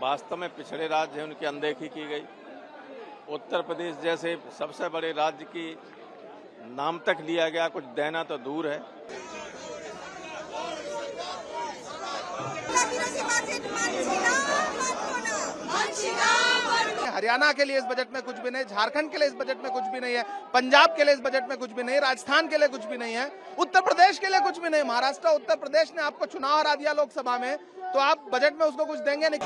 वास्तव में पिछड़े राज्य हैं, उनकी अनदेखी की गई। उत्तर प्रदेश जैसे सबसे बड़े राज्य की नाम तक लिया गया, कुछ देना तो दूर है। हरियाणा के लिए इस बजट में कुछ भी नहीं, झारखंड के लिए इस बजट में कुछ भी नहीं है, पंजाब के लिए इस बजट में कुछ भी नहीं, राजस्थान के लिए कुछ भी नहीं है, उत्तर प्रदेश के लिए कुछ भी नहीं। महाराष्ट्र उत्तर प्रदेश ने आपको चुनाव हरा दिया लोकसभा में, तो आप बजट में उसको कुछ देंगे नहीं।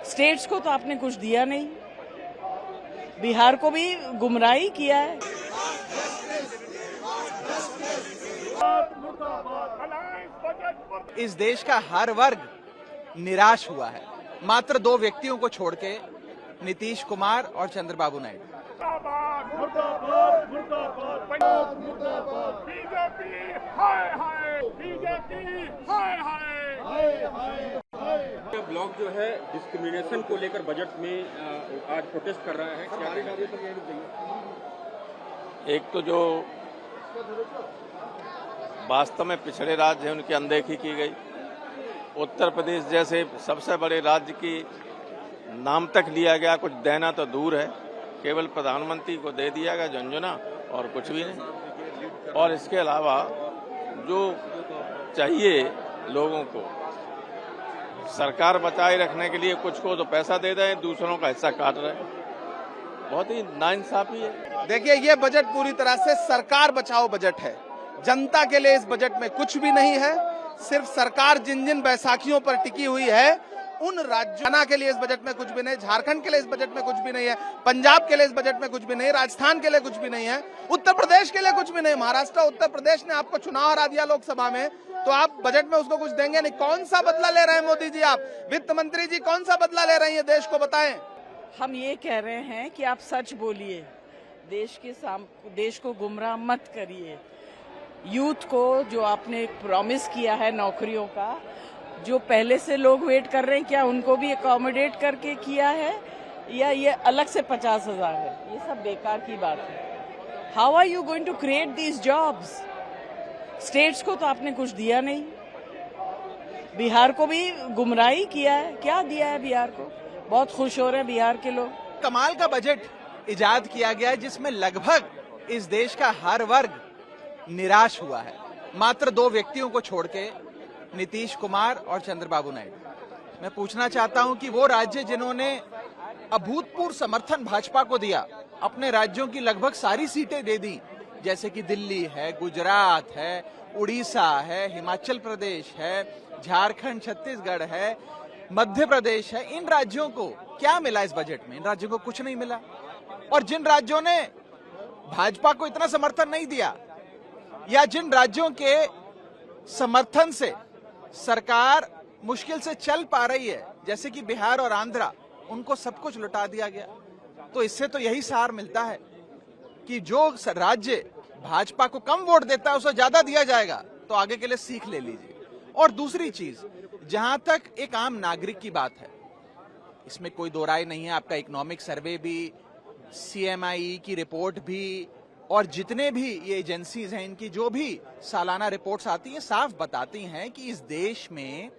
स्टेट्स को तो आपने कुछ दिया नहीं, बिहार को भी गुमराही किया है। इस देश का हर वर्ग निराश हुआ है, मात्र दो व्यक्तियों को छोड़ के, नीतीश कुमार और चंद्रबाबू नायडू। ब्लॉक जो है डिस्क्रिमिनेशन को लेकर बजट में आज प्रोटेस्ट कर रहा है, क्या एक तो जो वास्तव में पिछड़े राज्य हैं, उनकी अनदेखी की गई। उत्तर प्रदेश जैसे सबसे बड़े राज्य की नाम तक लिया गया, कुछ देना तो दूर है। केवल प्रधानमंत्री को दे दिया गया झुनझुना और कुछ भी नहीं। और इसके अलावा जो चाहिए लोगों को, सरकार बचाए रखने के लिए कुछ को तो पैसा दे रहे हैं, दूसरों का हिस्सा काट रहे हैं। बहुत ही नाइंसाफी है। देखिए, ये बजट पूरी तरह से सरकार बचाओ बजट है। जनता के लिए इस बजट में कुछ भी नहीं है। सिर्फ सरकार जिन जिन बैसाखियों पर टिकी हुई है, उन राज्यों के लिए इस बजट में कुछ भी नहीं, झारखंड के लिए इस बजट में कुछ भी नहीं है, पंजाब के लिए इस बजट में कुछ भी नहीं, राजस्थान के लिए कुछ भी नहीं है, उत्तर प्रदेश के लिए कुछ भी नहीं। महाराष्ट्र उत्तर प्रदेश ने आपको चुनाव हरा दिया लोकसभा में, तो आप बजट में उसको कुछ देंगे नहीं। कौन सा बदला ले रहे हैं मोदी जी? आप वित्त मंत्री जी कौन सा बदला ले रहे हैं, ये देश को बताएं। हम ये कह रहे हैं कि आप सच बोलिए, देश को गुमराह मत करिए। यूथ को जो आपने प्रॉमिस किया है नौकरियों का, जो पहले से लोग वेट कर रहे हैं, क्या उनको भी अकोमोडेट करके किया है या ये अलग से 50,000 है? ये सब बेकार की बात है। How are you going to create these jobs? States को तो आपने कुछ दिया नहीं, बिहार को भी गुमराही किया है। क्या दिया है बिहार को? बहुत खुश हो रहे हैं बिहार के लोग। कमाल का बजट इजाद किया गया है, जिसमें लगभग इस देश का हर वर्ग निराश हुआ है, मात्र दो व्यक्तियों को छोड़ के, नीतीश कुमार और चंद्रबाबू नायडू। मैं पूछना चाहता हूं कि वो राज्य जिन्होंने अभूतपूर्व समर्थन भाजपा को दिया, अपने राज्यों की लगभग सारी सीटें दे दी, जैसे कि दिल्ली है, गुजरात है, उड़ीसा है, हिमाचल प्रदेश है, झारखंड, छत्तीसगढ़ है, मध्य प्रदेश है, इन राज्यों को क्या मिला इस बजट में? इन राज्यों को कुछ नहीं मिला। और जिन राज्यों ने भाजपा को इतना समर्थन नहीं दिया, या जिन राज्यों के समर्थन से सरकार मुश्किल से चल पा रही है, जैसे कि बिहार और आंध्रा, उनको सब कुछ लुटा दिया गया। तो इससे तो यही सार मिलता है कि जो राज्य भाजपा को कम वोट देता है, उसे ज्यादा दिया जाएगा। तो आगे के लिए सीख ले लीजिए। और दूसरी चीज, जहां तक एक आम नागरिक की बात है, इसमें कोई दो राय नहीं है। आपका इकोनॉमिक सर्वे भी, CMI की रिपोर्ट भी, और जितने भी ये एजेंसीज हैं, इनकी जो भी सालाना रिपोर्ट्स आती हैं, साफ बताती हैं कि इस देश में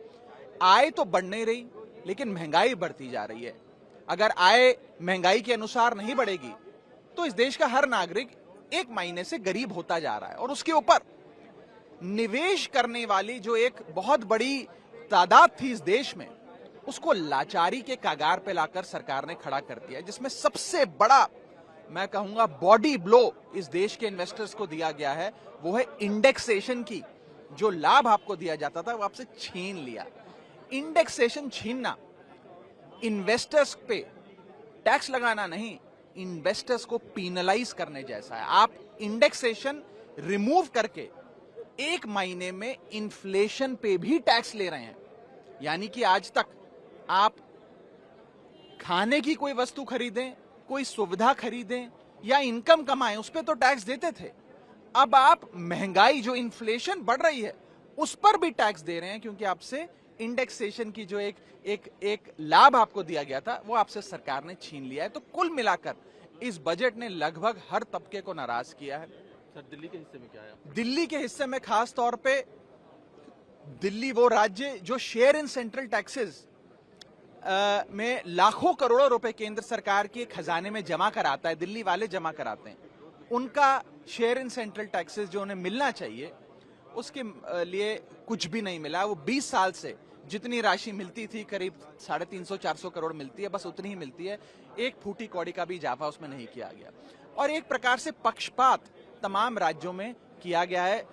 आय तो बढ़ नहीं रही, लेकिन महंगाई बढ़ती जा रही है। अगर आय महंगाई के अनुसार नहीं बढ़ेगी, तो इस देश का हर नागरिक एक महीने से गरीब होता जा रहा है। और उसके ऊपर निवेश करने वाली जो एक बहुत बड़ी तादाद थी इस देश में, उसको लाचारी के कागार पे लाकर सरकार ने खड़ा कर दिया, जिसमें सबसे बड़ा, मैं कहूंगा, बॉडी ब्लो इस देश के इन्वेस्टर्स को दिया गया है, वो है इंडेक्सेशन की। जो लाभ आपको दिया जाता था, वो आपसे छीन लिया। इंडेक्सेशन छीनना, इन्वेस्टर्स पे टैक्स लगाना नहीं, इन्वेस्टर्स को पीनलाइज करने जैसा है। आप इंडेक्सेशन रिमूव करके एक महीने में इन्फ्लेशन पे भी टैक्स ले रहे हैं। यानी कि आज तक आप खाने की कोई वस्तु खरीदें, कोई सुविधा खरीदें या इनकम कमाएं, उस पर तो टैक्स देते थे। अब आप महंगाई, जो इन्फ्लेशन बढ़ रही है, उस पर भी टैक्स दे रहे हैं, क्योंकि आपसे इंडेक्सेशन की जो एक लाभ आपको दिया गया था वो आपसे सरकार ने छीन लिया है। तो कुल मिलाकर इस बजट ने लगभग हर तबके को नाराज किया है। सर दिल्ली के हिस्से में क्या है? दिल्ली के हिस्से में खास तौर पे दिल्ली वो राज्य जो शेयर इन सेंट्रल टैक्सेस में लाखों करोड़ों रुपए केंद्र सरकार के खजाने में जमा कराता है, दिल्ली वाले जमा कराते हैं, उनका शेयर इन सेंट्रल टैक्सेस जो उन्हें मिलना चाहिए उसके लिए कुछ भी नहीं मिला। वो 20 साल से जितनी राशि मिलती थी, करीब 350-400 करोड़ मिलती है, बस उतनी ही मिलती है। एक फूटी कौड़ी का भी इजाफा उसमें नहीं किया गया और एक प्रकार से पक्षपात तमाम राज्यों में किया गया है।